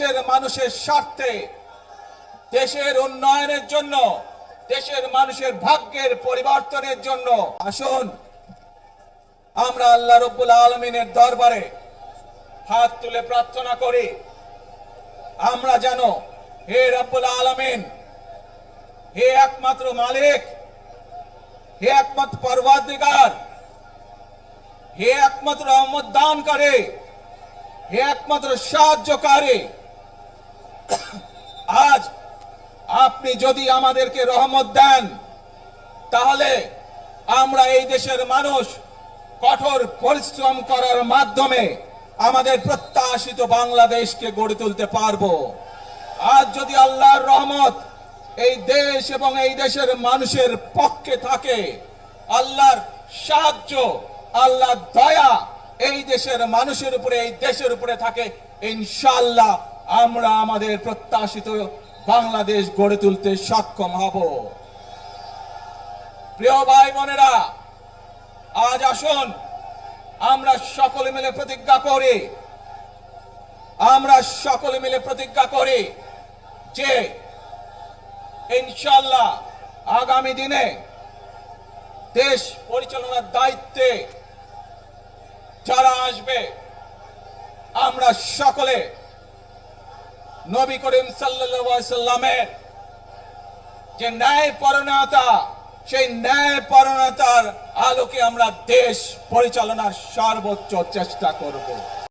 দেশের মানুষের স্বার্থে, দেশের উন্নয়নের জন্য, দেশের মানুষের ভাগ্যের পরিবর্তনের জন্য আসুন আমরা আল্লাহ রাব্বুল আলামিনের দরবারে হাত তুলে প্রার্থনা করি, আমরা যেন হে রাব্বুল আলামিন, হে একমাত্র মালিক, হে একমাত্র পরওয়ারদিগার, হে একমাত্র রহমত দানকারী, হে একমাত্র সাহায্যকারী, আজ আপনি যদি আমাদেরকে রহমত দেন তাহলে আমরা এই দেশের মানুষ কঠোর পরিশ্রম করার মাধ্যমে আমাদের প্রত্যাশিত বাংলাদেশকে গড়ে তুলতে পারবো। আজ যদি আল্লাহর রহমত এই দেশ এবং এই দেশের মানুষের পক্ষে থাকে, আল্লাহর সাহায্য, আল্লাহর দয়া এই দেশের মানুষের উপরে, এই দেশের উপরে থাকে, ইনশাআল্লাহ আমরা আমাদের প্রত্যাশিত বাংলাদেশ গড়ে তুলতে সক্ষম হব। প্রিয় ভাই বোনেরা, আজ আসুন আমরা সকলে মিলে প্রতিজ্ঞা করি, আমরা সকলে মিলে প্রতিজ্ঞা করি যে ইনশাআল্লাহ আগামী দিনে দেশ পরিচালনার দায়িত্বে যারা আসবে, আমরা সকলে নবী করিম সাল্লাল্লাহু আলাইহি সাল্লামের যে ন্যায়পরায়ণতা, সেই ন্যায়পরায়ণতার আলোকে আমরা দেশ পরিচালনার সর্বোচ্চ চেষ্টা করব।